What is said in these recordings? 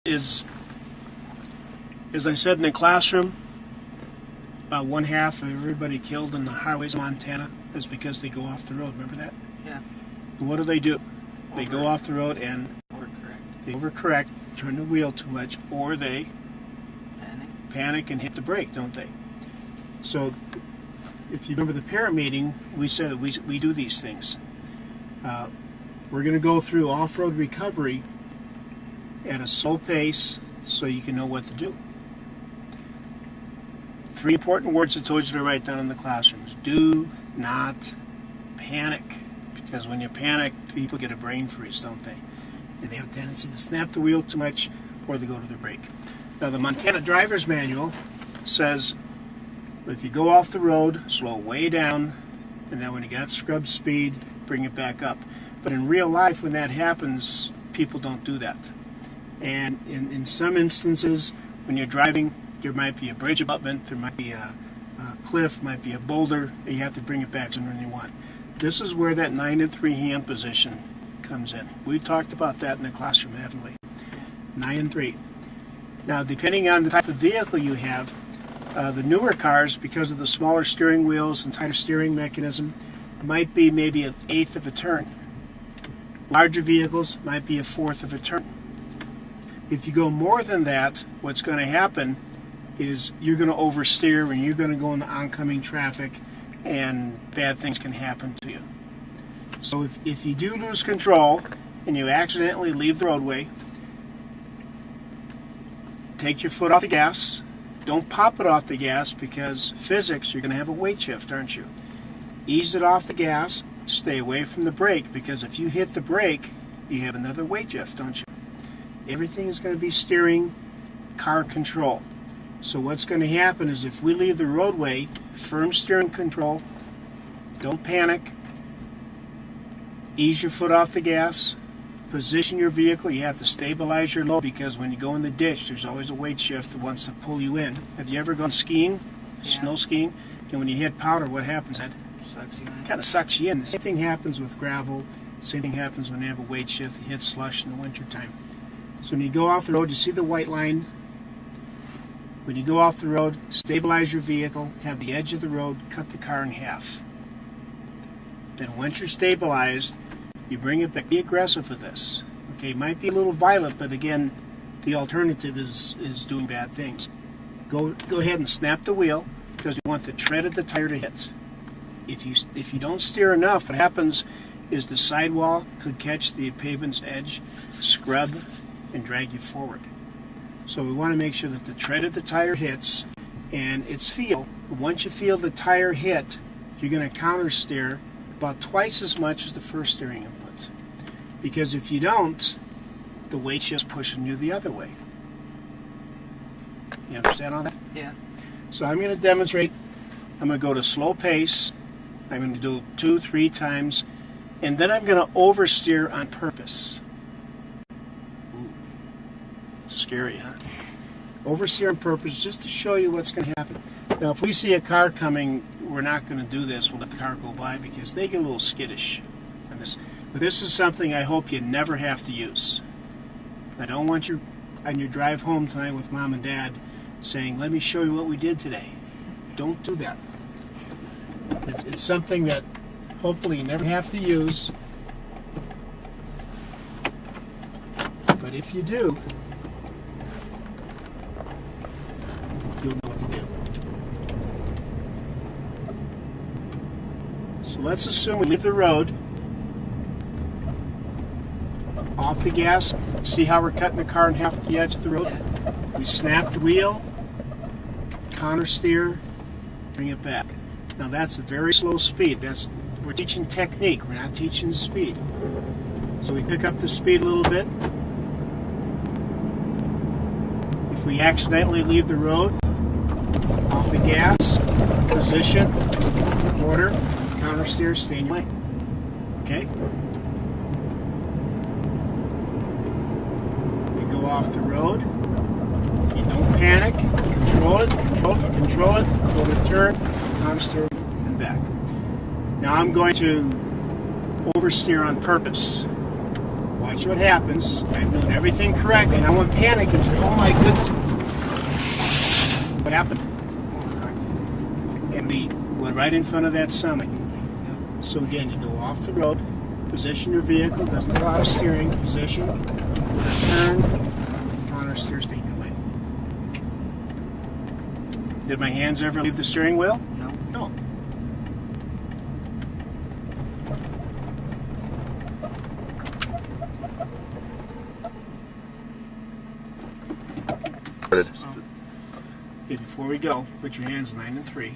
is, as I said in the classroom, about one half of everybody killed in the highways of Montana is because they go off the road. Remember that? Yeah. And what do? They go off the road and they overcorrect, turn the wheel too much, or they panic and hit the brake, don't they? So, if you remember the parent meeting, we said that we do these things. We're going to go through off-road recovery at a slow pace so you can know what to do. 3 important words I told you to write down in the classrooms. Do not panic, because when you panic, people get a brain freeze, don't they? And they have a tendency to snap the wheel too much or they go to the brake. Now, the Montana Driver's Manual says if you go off the road, slow way down, and then when you got scrub speed, bring it back up. But in real life, when that happens, people don't do that. And in some instances, when you're driving, there might be a bridge abutment, there might be a cliff, might be a boulder, and you have to bring it back sooner than you want. This is where that 9 and 3 hand position comes in. We've talked about that in the classroom, haven't we? 9 and 3. Now, depending on the type of vehicle you have, the newer cars, because of the smaller steering wheels and tighter steering mechanism, might be maybe 1/8 of a turn. Larger vehicles might be 1/4 of a turn. If you go more than that, what's going to happen is you're going to oversteer and you're going to go into oncoming traffic and bad things can happen to you. So if you do lose control and you accidentally leave the roadway, take your foot off the gas. Don't pop it off the gas, because physics, you're going to have a weight shift, aren't you? Ease it off the gas, stay away from the brake, because if you hit the brake, you have another weight shift, don't you? Everything is going to be steering, car control. So what's going to happen is if we leave the roadway, firm steering control, don't panic, ease your foot off the gas, position your vehicle. You have to stabilize your load, because when you go in the ditch, there's always a weight shift that wants to pull you in. Have you ever gone skiing, snow skiing? And when you hit powder, what happens? It kind of sucks you in. The same thing happens with gravel. The same thing happens when you have a weight shift that hits slush in the wintertime. So when you go off the road, you see the white line. When you go off the road, stabilize your vehicle, have the edge of the road, cut the car in half. Then once you're stabilized, you bring it back. Be aggressive with this. Okay, it might be a little violent, but again, the alternative is doing bad things. Go ahead and snap the wheel, because you want the tread of the tire to hit. If you don't steer enough, what happens is the sidewall could catch the pavement's edge, scrub, and drag you forward. So we want to make sure that the tread of the tire hits, and its feel. Once you feel the tire hit, you're going to counter steer about twice as much as the first steering input. Because if you don't, the weight shift's pushing you the other way. You understand all that? Yeah. So I'm going to demonstrate. I'm going to go to slow pace. I'm going to do 2-3 times, and then I'm going to oversteer on purpose. Ooh. Scary, huh? Oversteer on purpose, just to show you what's going to happen. Now, if we see a car coming, we're not going to do this. We'll let the car go by, because they get a little skittish on this. But this is something I hope you never have to use. I don't want you on your drive home tonight with Mom and Dad saying, "Let me show you what we did today." Don't do that. It's something that hopefully you never have to use. But if you do, you'll know what to do. So let's assume we leave the road, off the gas. See how we're cutting the car in half at the edge of the road? We snap the wheel, counter steer, bring it back. Now that's a very slow speed. We're teaching technique, we're not teaching speed. So we pick up the speed a little bit. If we accidentally leave the road, off the gas, position, order, counter steer, stay in your lane. Okay? We go off the road. You don't panic. Control it, control it, go to turn, counter steer, and back. Now I'm going to oversteer on purpose. Watch what happens. I'm doing everything correct, and I want panic and say, oh my goodness. What happened? And we went right in front of that summit. So again, you go off the road, position your vehicle, doesn't allow steering, position, turn, counter steer, stay in your lane. Did my hands ever leave the steering wheel? No. No. Okay, before we go, put your hands 9 and 3.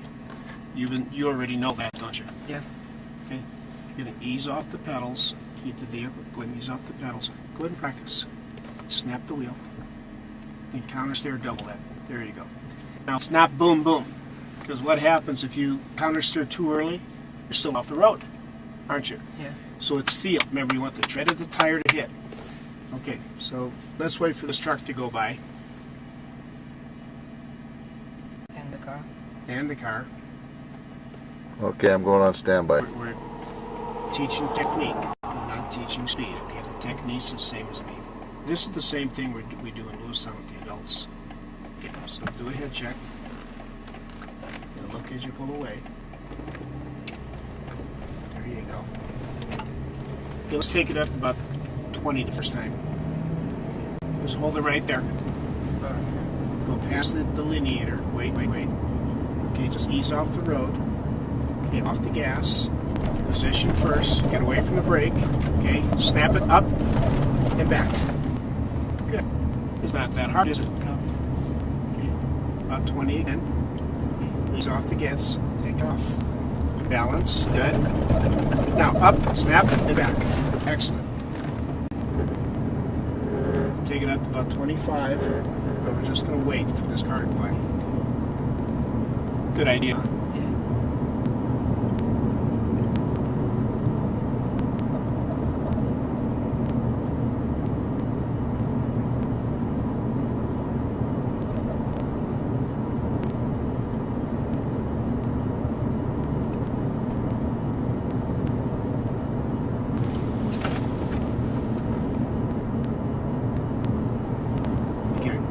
You already know that, don't you? Yeah. Okay. You're going to ease off the pedals. Keep the vehicle. Go ahead and ease off the pedals. Go ahead and practice. Snap the wheel. Then counter steer, double that. There you go. Now it's not boom boom, because what happens if you counter steer too early? You're still off the road, aren't you? Yeah. So it's feel. Remember, you want the tread of the tire to hit. Okay. So let's wait for this truck to go by. And the car. And the car. Okay, I'm going on standby. We're teaching technique. We're not teaching speed. Okay, the technique's the same as me. This is the same thing we do in Lewistown with the adults. Okay, so do a head check. And look as you pull away. There you go. Okay, let's take it up about 20 the first time. Just hold it right there. Go past the lineator. Wait. Okay, just ease off the road. Okay, off the gas. Position first. Get away from the brake. Okay, snap it up and back. Good. It's not that hard, is it? No. Okay. About 20 again. Ease off the gas. Take off. Balance. Good. Now up, snap, and back. Excellent. Take it up to about 25, but we're just going to wait for this car to go by. Good idea.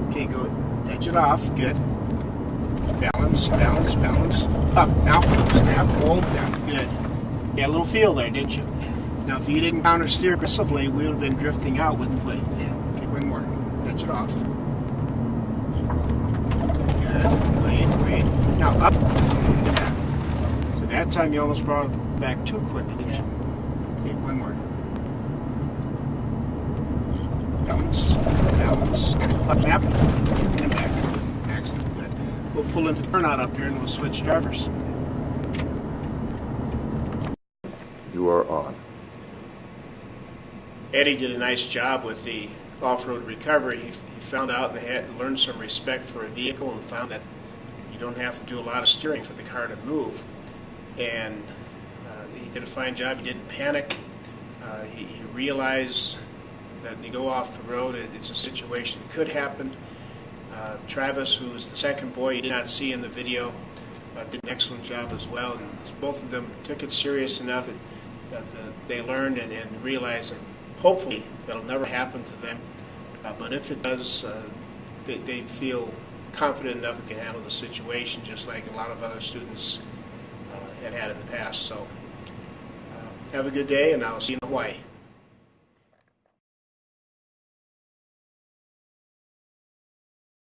Okay, go edge it off. Good. Balance. Up. Now, snap, hold, down. Good. You had a little feel there, didn't you? Now, if you didn't counter steer aggressively, we would have been drifting out, wouldn't we? Yeah. Okay, one more. Edge it off. Good. Wait. Now, up. Yeah. So that time you almost brought it back too quickly, didn't you? Okay, one more. Balance. Up, snap, and back. Excellent, good. We'll pull into turnout up here and we'll switch drivers. You are on. Eddie did a nice job with the off-road recovery. He found out and had learned some respect for a vehicle and found that you don't have to do a lot of steering for the car to move. And he did a fine job. He didn't panic. He realized that you go off the road, it's a situation that could happen. Travis, who was the second boy you did not see in the video, did an excellent job as well. And both of them took it serious enough that they learned and realized that hopefully that'll never happen to them. But if it does, they feel confident enough to handle the situation, just like a lot of other students have had in the past. So have a good day, and I'll see you in Hawaii.